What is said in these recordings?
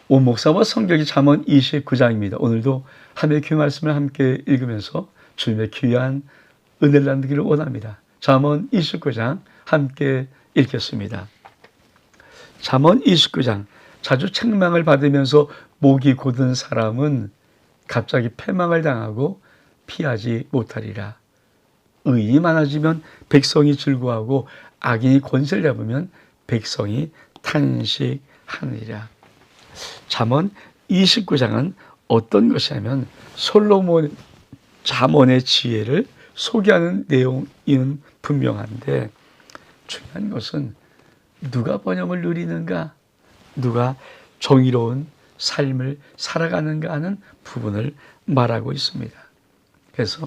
오 목사와 성경이 잠언 29장입니다. 오늘도 하나님의 귀한 말씀을 함께 읽으면서 주님의 귀한 은혜를 나누기를 원합니다. 잠언 29장 함께 읽겠습니다. 잠언 29장. 자주 책망을 받으면서 목이 곧은 사람은 갑자기 패망을 당하고 피하지 못하리라. 의인이 많아지면 백성이 즐거워하고 악인이 권세를 잡으면 백성이 탄식하느니라. 잠언 29장은 어떤 것이냐면 솔로몬 잠언의 지혜를 소개하는 내용은 분명한데 중요한 것은 누가 번영을 누리는가, 누가 정의로운 삶을 살아가는가 하는 부분을 말하고 있습니다. 그래서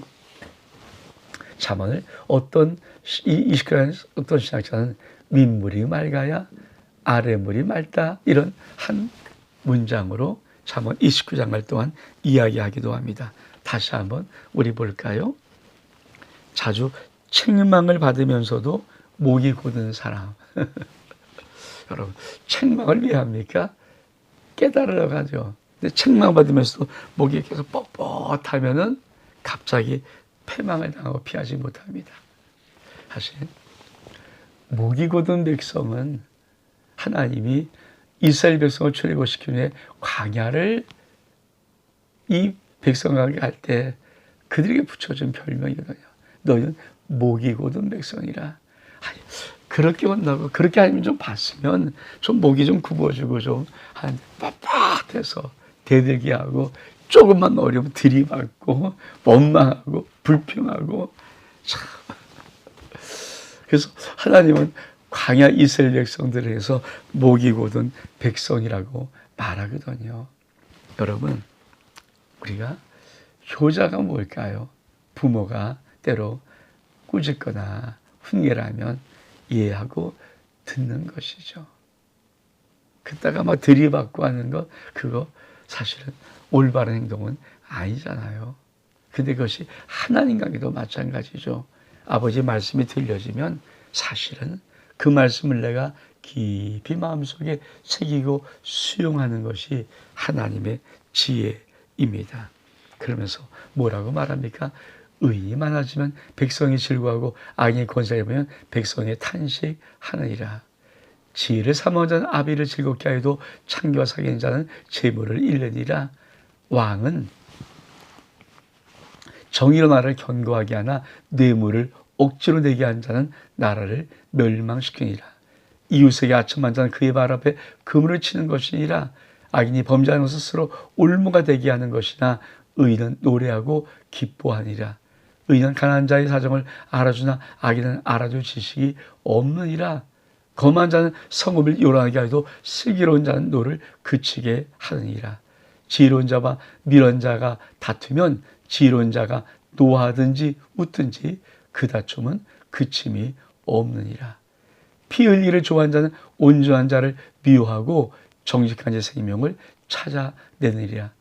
잠언을 어떤 신학자는 윗물이 맑아야 아랫물이 맑다 이런 한 문장으로 잠언 29장을 또한 이야기하기도 합니다. 다시 한번 우리 볼까요? 자주 책망을 받으면서도 목이 곧은 사람. 여러분, 책망을 왜 합니까? 깨달으러 가죠. 근데 책망 받으면서도 목이 계속 뻣뻣하면은 갑자기 패망을 당하고 피하지 못합니다. 사실 목이 곧은 백성은 하나님이 이스라엘 백성을 출애굽시킨 후에 광야를 이 백성에게 할 때 그들에게 붙여준 별명이거든요. 너희는 목이 곧은 백성이라. 아니, 그렇게 온다고 그렇게 하나님 좀 봤으면 좀 목이 좀 굽어지고 좀 한 빳빳해서 대들게 하고 조금만 어려우면 들이받고 원망하고 불평하고 참. 그래서 하나님은 광야 이스라엘 백성들에 대해서 목이 곧은 백성이라고 말하거든요. 여러분, 우리가 효자가 뭘까요? 부모가 때로 꾸짖거나 훈계하면 이해하고 듣는 것이죠. 그따가 막 들이받고 하는 것, 그거 사실은 올바른 행동은 아니잖아요. 근데 그것이 하나님과도 마찬가지죠. 아버지 말씀이 들려지면 사실은 그 말씀을 내가 깊이 마음속에 새기고 수용하는 것이 하나님의 지혜입니다. 그러면서 뭐라고 말합니까? 의인이 많아지면 백성이 즐거워하고 악인이 권세를 보면 백성이 탄식하느니라. 지혜를 삼은 자는 아비를 즐겁게 하여도 창기와 사귀는 자는 재물을 잃느니라. 왕은 정의로 나라를 견고하게 하나 뇌물을 억지로 내게 한 자는 나라를 멸망시키니라. 이웃에게 아첨한 자는 그의 발 앞에 그물을 치는 것이니라. 악인이 범죄하는 것은 스스로 올무가 되게 하는 것이나 의인은 노래하고 기뻐하니라. 의인은 가난한 자의 사정을 알아주나 악인은 알아줄 지식이 없느니라. 거만한 자는 성읍을 요란하게 하여도 슬기로운 자는 노를 그치게 하느니라. 지혜로운 자와 미련한 자가 다투면 지혜로운 자가 노하든지 웃든지 그 다툼은 그침이 없느니라. 피 흘리기를 좋아하는 자는 온전한 자를 미워하고 정직한 자의 생명을 찾아내느니라.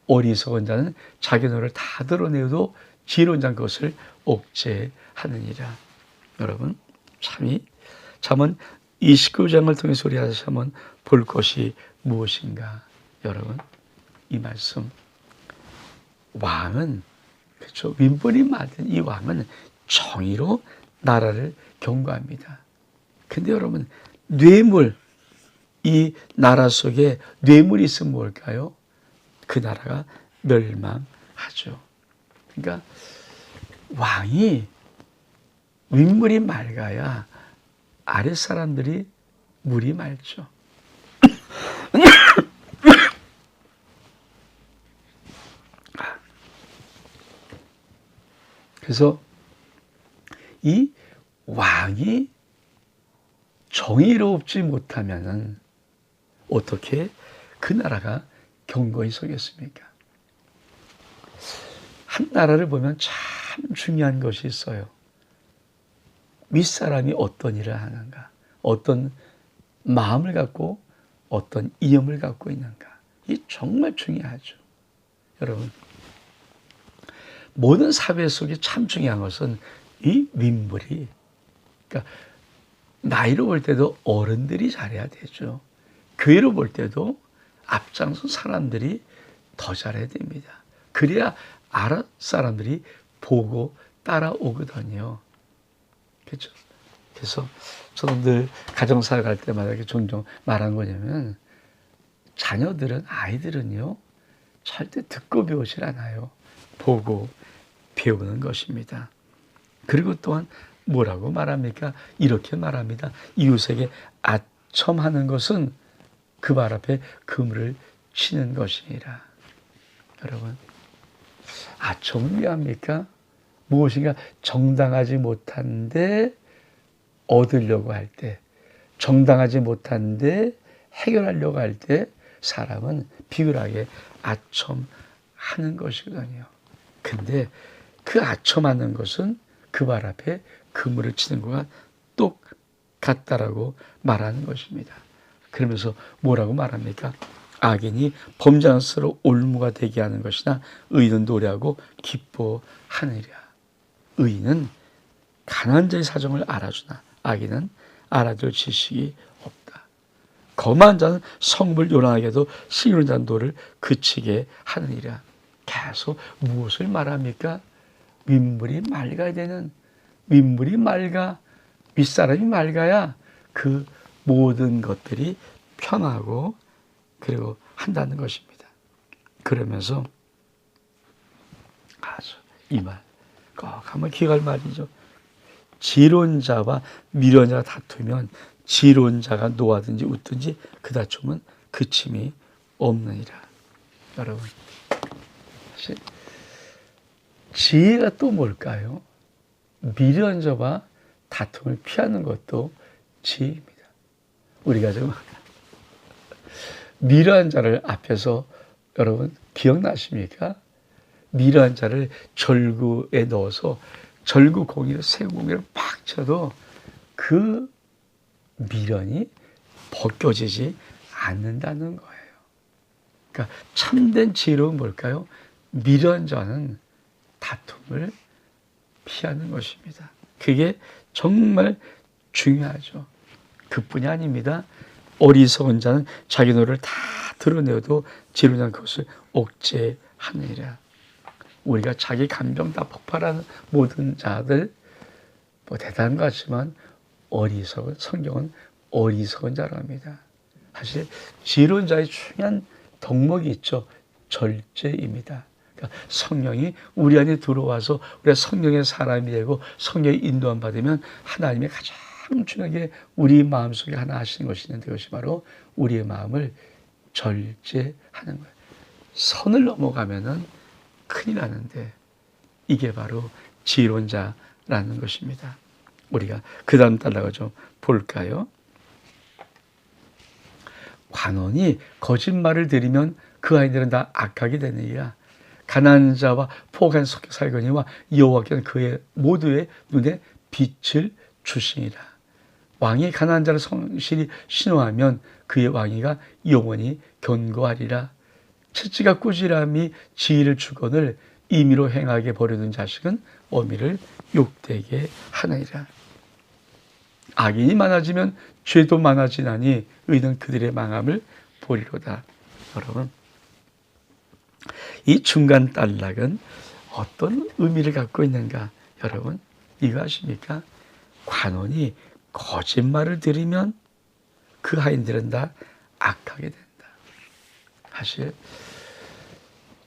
어리석은 자는 자기 노를 다 드러내어도 지혜로운 자는 그것을 억제하느니라. 여러분, 참이 잠언 29장을 통해서 우리 다시 한번 볼 것이 무엇인가. 여러분, 이 말씀, 왕은, 그렇죠, 윗분이 맞은 이 왕은 정의로 나라를 경고합니다. 근데 여러분, 뇌물, 이 나라 속에 뇌물이 있으면 뭘까요? 그 나라가 멸망하죠. 그러니까 왕이 윗물이 맑아야 아랫 사람들이 물이 맑죠. 그래서 이 왕이 정의롭지 못하면은 어떻게 그 나라가 경고히 서겠습니까? 한 나라를 보면 참 중요한 것이 있어요. 윗사람이 어떤 일을 하는가, 어떤 마음을 갖고 어떤 이념을 갖고 있는가. 이게 정말 중요하죠. 여러분, 모든 사회 속에 참 중요한 것은 이 윗물이, 그러니까 나이로 볼 때도 어른들이 잘해야 되죠. 교회로 볼 때도 앞장선 사람들이 더 잘해야 됩니다. 그래야 아랍 사람들이 보고 따라오거든요. 그렇죠? 그래서 저는 늘 가정사회 갈 때마다 종종 말한 거냐면 자녀들은 아이들은요 절대 듣고 배우질 않아요. 보고 배우는 것입니다. 그리고 또한 뭐라고 말합니까? 이렇게 말합니다. 이웃에게 아첨하는 것은 그 발 앞에 그물을 치는 것이니라. 여러분, 아첨은 왜 합니까? 무엇인가 정당하지 못한데 얻으려고 할 때, 정당하지 못한데 해결하려고 할 때 사람은 비굴하게 아첨하는 것이거든요. 근데 그 아첨하는 것은 그 발 앞에 그물을 치는 것과 똑같다라고 말하는 것입니다. 그러면서 뭐라고 말합니까? 악인이 범죄한 스스로 올무가 되게 하는 것이나 의인은 노래하고 기뻐하느니라. 의인은 가난한 자의 사정을 알아주나 악인은 알아줄 지식이 없다. 거만한 자는 성불 요란하게 해도 시기는 자는 노를 그치게 하느니라. 계속 무엇을 말합니까? 윗물이 맑아야 되는, 윗물이 맑아, 윗사람이 맑아야 그 모든 것들이 편하고 그리고 한다는 것입니다. 그러면서 아주 이 말 꼭 한번 기억할 말이죠. 지론자와 미련자가 다투면 지론자가 노하든지 웃든지 그 다툼은 그침이 없느니라. 여러분, 사실 지혜가 또 뭘까요? 미련자와 다툼을 피하는 것도 지혜입니다. 우리가 좀 미련한 자를 앞에서 여러분 기억나십니까? 미련한 자를 절구에 넣어서 절구 공이를 새 공이를 팍 쳐도 그 미련이 벗겨지지 않는다는 거예요. 그러니까 참된 지혜로운 뭘까요? 미련한 자는 다툼을 피하는 것입니다. 그게 정말 중요하죠. 그뿐이 아닙니다. 어리석은 자는 자기 노를 다 드러내어도 지혜로운 그것을 억제하느니라. 우리가 자기 감정 다 폭발하는 모든 자들 뭐 대단한 것 같지만 어리석은, 성경은 어리석은 자라고 합니다. 사실 지혜로운 자의 중요한 덕목이 있죠. 절제입니다. 그러니까 성령이 우리 안에 들어와서 우리가 성령의 사람이 되고 성령의 인도함 받으면 하나님의 가장 중요하게 우리 마음속에 하나 하시는 것이 있는데 그것이 바로 우리의 마음을 절제하는 거예요. 선을 넘어가면은 큰일 나는데 이게 바로 지혜로운 자라는 것입니다. 우리가 그 다음 단락을 좀 볼까요? 관원이 거짓말을 들이면 그 아이들은 다 악하게 되느니라. 가난한 자와 포악한 성격 살거니와 여호와께는 그의 모두의 눈에 빛을 주시니라. 왕이 가난한 자를 성실히 신호하면 그의 왕위가 영원히 견고하리라. 채찍과 꾸지람이 지혜를 주거늘 임의로 행하게 버려둔 자식은 어미를 욕되게 하느니라. 악인이 많아지면 죄도 많아지나니 의는 그들의 망함을 보리로다. 여러분, 이 중간 단락은 어떤 의미를 갖고 있는가? 여러분, 이거 아십니까? 관원이 거짓말을 들이면 그 하인들은 다 악하게 된다. 사실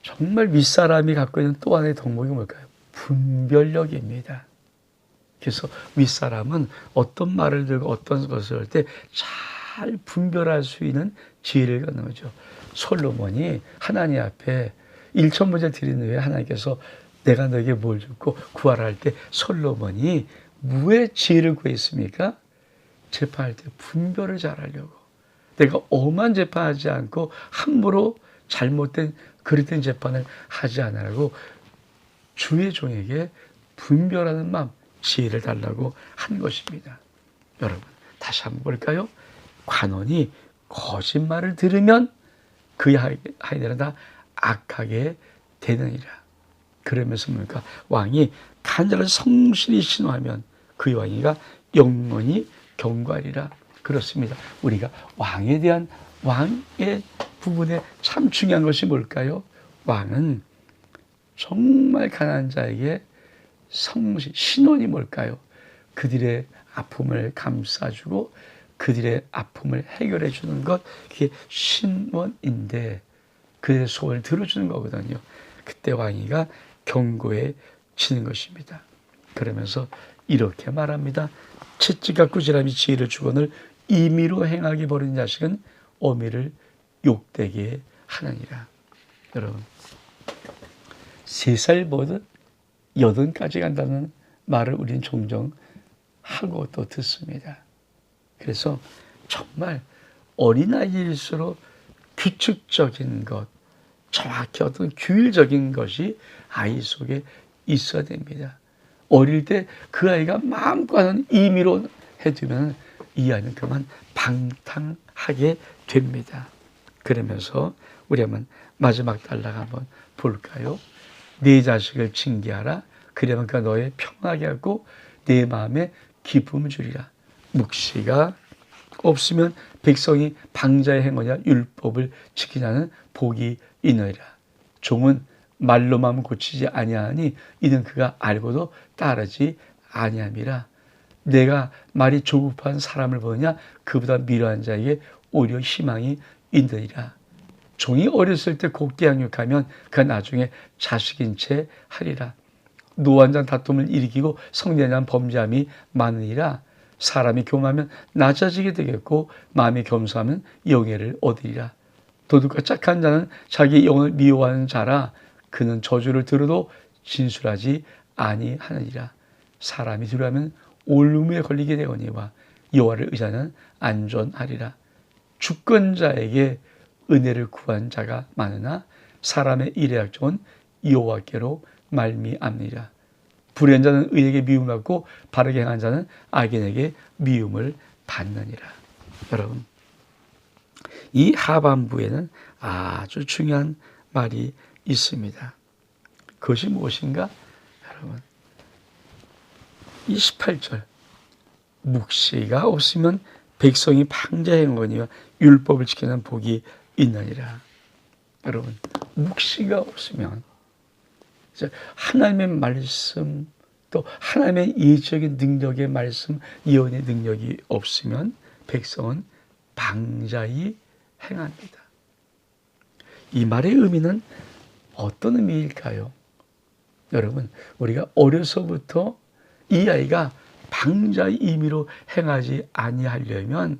정말 윗사람이 갖고 있는 또 하나의 덕목이 뭘까요? 분별력입니다. 그래서 윗사람은 어떤 말을 들고 어떤 것을 할 때 잘 분별할 수 있는 지혜를 갖는 거죠. 솔로몬이 하나님 앞에 1,000문제 드린 후에 하나님께서 내가 너에게 뭘 줬고 구하라 할 때 솔로몬이 왜 지혜를 구했습니까? 재판할 때 분별을 잘하려고. 내가 엄한 재판하지 않고 함부로 잘못된 그릇된 재판을 하지 않으라고 주의 종에게 분별하는 마음, 지혜를 달라고 한 것입니다. 여러분, 다시 한번 볼까요? 관원이 거짓말을 들으면 그 하인들은 다 악하게 되느니라. 그러면서 뭡니까? 왕이 간절히 성실히 신호하면 그 왕위가 영원히 견고하리라. 그렇습니다. 우리가 왕에 대한 왕의 부분에 참 중요한 것이 뭘까요? 왕은 정말 가난한 자에게 신원이 뭘까요? 그들의 아픔을 감싸주고 그들의 아픔을 해결해 주는 것, 그게 신원인데 그들의 소원을 들어주는 거거든요. 그때 왕이가 경고해지는 것입니다. 그러면서 이렇게 말합니다. 채찍과 꾸지람이 지혜를 주거늘 임의로 행하게 버린 자식은 어미를 욕되게 하느니라. 여러분, 3살보다 8까지 간다는 말을 우리는 종종 하고 또 듣습니다. 그래서 정말 어린아이일수록 규칙적인 것, 정확히 어떤 규율적인 것이 아이 속에 있어야 됩니다. 어릴 때 그 아이가 마음과는 임의로 해두면 이 아이는 그만 방탕하게 됩니다. 그러면서 우리 한번 마지막 단락 한번 볼까요? 네 자식을 징계하라. 그러면 그가 너의 평하게 하고 내 마음에 기쁨을 주리라. 묵시가 없으면 백성이 방자의 행하냐 율법을 지키냐는 복이 있느니라. 종은 말로만 고치지 아니하니 이는 그가 알고도 따르지 아니함이라. 내가 말이 조급한 사람을 보느냐 그보다 미련한 자에게 오히려 희망이 있느니라. 종이 어렸을 때 곱게 양육하면 그가 나중에 자식인 채 하리라. 노환장 다툼을 일으키고 성내한 범죄함이 많으니라. 사람이 교만하면 낮아지게 되겠고 마음이 겸손하면 영예를 얻으리라. 도둑과 착한 자는 자기 영을 미워하는 자라. 그는 저주를 들어도 진술하지 아니하느니라. 사람이 두려워하면 올무에 걸리게 되거니와 여호와를 의지하는 안전하리라. 주권자에게 은혜를 구한 자가 많으나 사람의 일의 약종은 여호와께로 말미암니라. 불의한 자는 의에게 미움을 받고 바르게 행한 자는 악인에게 미움을 받느니라. 여러분, 이 하반부에는 아주 중요한 말이 있습니다. 그것이 무엇인가? 여러분, 이 18절 묵시가 없으면 백성이 방자행하거니와 율법을 지키는 복이 있느니라. 여러분, 묵시가 없으면 하나님의 말씀 또 하나님의 예적인 능력의 말씀 예언의 능력이 없으면 백성은 방자히 행합니다. 이 말의 의미는 어떤 의미일까요? 여러분, 우리가 어려서부터 이 아이가 방자의 의미로 행하지 아니하려면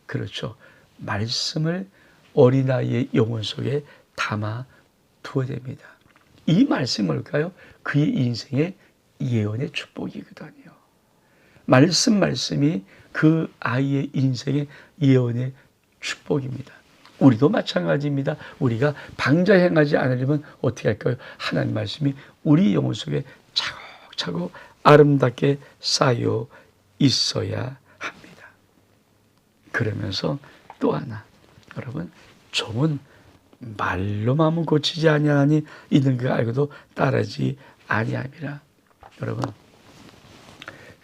그렇죠. 말씀을 어린아이의 영혼 속에 담아 두어야 됩니다. 이 말씀이 뭘까요? 그의 인생의 예언의 축복이거든요. 말씀이 그 아이의 인생의 예언의 축복입니다. 우리도 마찬가지입니다. 우리가 방자 행하지 않으려면 어떻게 할까요? 하나님 말씀이 우리 영혼 속에 차곡차곡 아름답게 쌓여 있어야 합니다. 그러면서 또 하나, 여러분, 종은 말로만 고치지 아니하니 이는 그가 알고도 따르지 아니함이라. 여러분,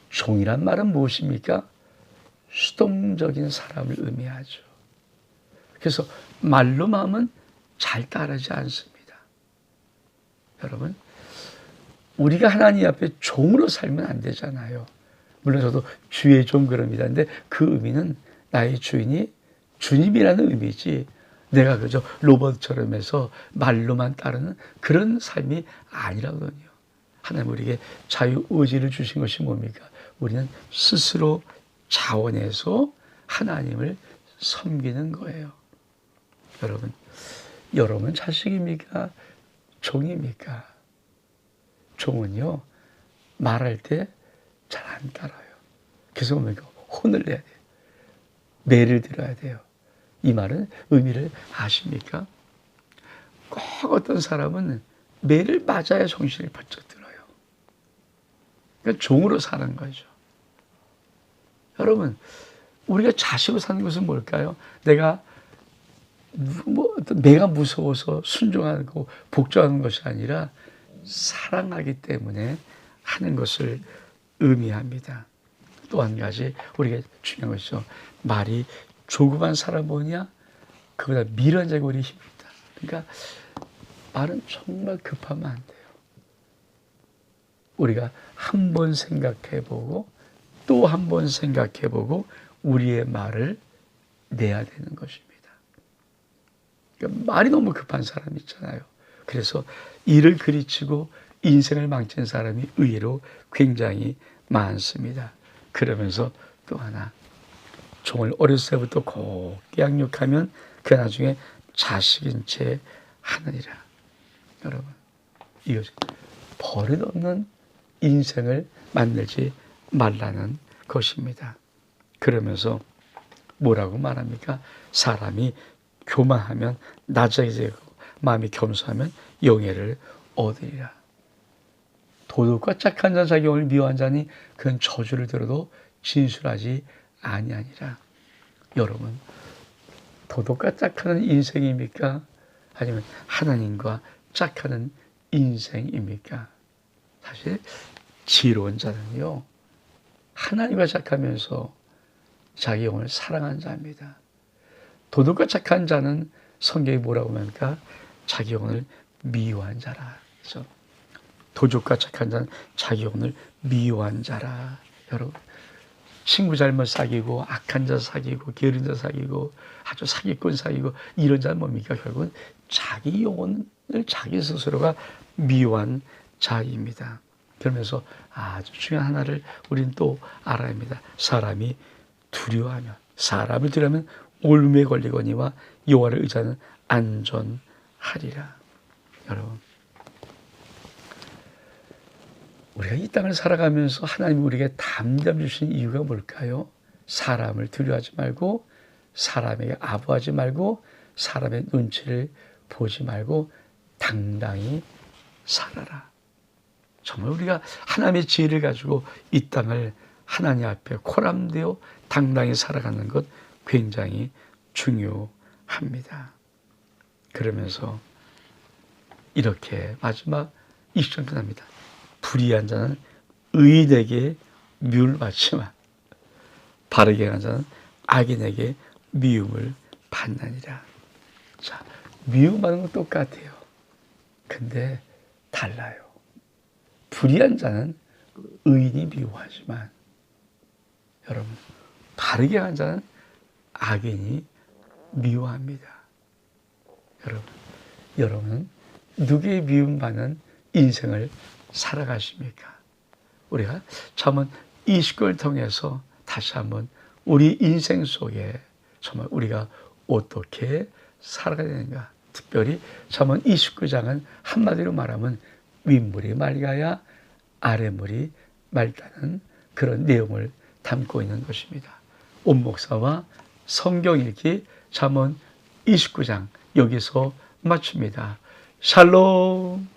종이란 말은 무엇입니까? 수동적인 사람을 의미하죠. 그래서 말로만은 잘 따르지 않습니다. 여러분, 우리가 하나님 앞에 종으로 살면 안 되잖아요. 물론 저도 주의 종 그럽니다. 근데 그 의미는 나의 주인이 주님이라는 의미지 내가 그저 로봇처럼 해서 말로만 따르는 그런 삶이 아니라거든요. 하나님 우리에게 자유의지를 주신 것이 뭡니까? 우리는 스스로 자원해서 하나님을 섬기는 거예요. 여러분 자식입니까? 종입니까? 종은요, 말할 때 잘 안 따라요. 그래서 뭡니까? 혼을 내야 돼요. 매를 들어야 돼요. 이 말은 의미를 아십니까? 꼭 어떤 사람은 매를 맞아야 정신이 번쩍 들어요. 그러니까 종으로 사는 거죠. 여러분, 우리가 자식으로 사는 것은 뭘까요? 내가 무서워서 순종하고 복종하는 것이 아니라 사랑하기 때문에 하는 것을 의미합니다. 또 한 가지 우리가 중요한 것이죠. 말이 조급한 사람 뭐냐? 그보다 미련자가 우리 힘입니다. 그러니까 말은 정말 급하면 안 돼요. 우리가 한 번 생각해보고 또 한 번 생각해보고 우리의 말을 내야 되는 것입니다. 그러니까 말이 너무 급한 사람 있잖아요. 그래서 일을 그르치고 인생을 망친 사람이 의외로 굉장히 많습니다. 그러면서 또 하나, 종을 어렸을 때부터 곱게 양육하면 그 나중에 자식인 채 하느니라. 여러분, 이것이 버릇없는 인생을 만들지 말라는 것입니다. 그러면서 뭐라고 말합니까? 사람이 교만하면 낮아지고 마음이 겸손하면 영예를 얻으리라. 도덕과 착한 자 자기 영을 미워한 자니 그는 저주를 들어도 진술하지 아니하니라. 여러분, 도덕과 짝하는 인생입니까? 아니면 하나님과 짝하는 인생입니까? 사실 지혜로운 자는요, 하나님과 짝하면서 자기 영을 사랑한 자입니다. 도덕과 착한 자는 성경이 뭐라고 합니까? 자기 영혼을 미워한 자라. 그래서 도덕과 착한 자는 자기 영혼을 미워한 자라. 여러분, 친구 잘못 사귀고 악한 자 사귀고 게으른 자 사귀고 아주 사기꾼 사귀고 이런 자는 뭡니까? 결국은 자기 영혼을 자기 스스로가 미워한 자입니다. 그러면서 아주 중요한 하나를 우리는 또 알아야 합니다. 사람이 두려워하면, 사람을 두려워하면 올무에 걸리거니와 여호와를 의지하는 안전하리라. 여러분, 우리가 이 땅을 살아가면서 하나님이 우리에게 담대함 주신 이유가 뭘까요? 사람을 두려워하지 말고, 사람에게 아부하지 말고, 사람의 눈치를 보지 말고 당당히 살아라. 정말 우리가 하나님의 지혜를 가지고 이 땅을 하나님 앞에 코람되어 당당히 살아가는 것 굉장히 중요합니다. 그러면서 이렇게 마지막 20절 끝납니다. 불의한 자는 의인에게 미움을 받지만 바르게 하는 자는 악인에게 미움을 받느니라. 자, 미움받는 건 똑같아요. 근데 달라요. 불의한 자는 의인이 미워하지만, 여러분, 바르게 하는 자는 악인이 미워합니다. 여러분은 누구의 미움받는 인생을 살아가십니까? 우리가 참은 이 시간을 통해서 다시 한번 우리 인생 속에 정말 우리가 어떻게 살아가야 되는가, 특별히 잠언 29장은 한마디로 말하면 윗물이 맑아야 아랫물이 맑다는 그런 내용을 담고 있는 것입니다. 온 목사와 성경 읽기 잠언 29장 여기서 마칩니다. 샬롬.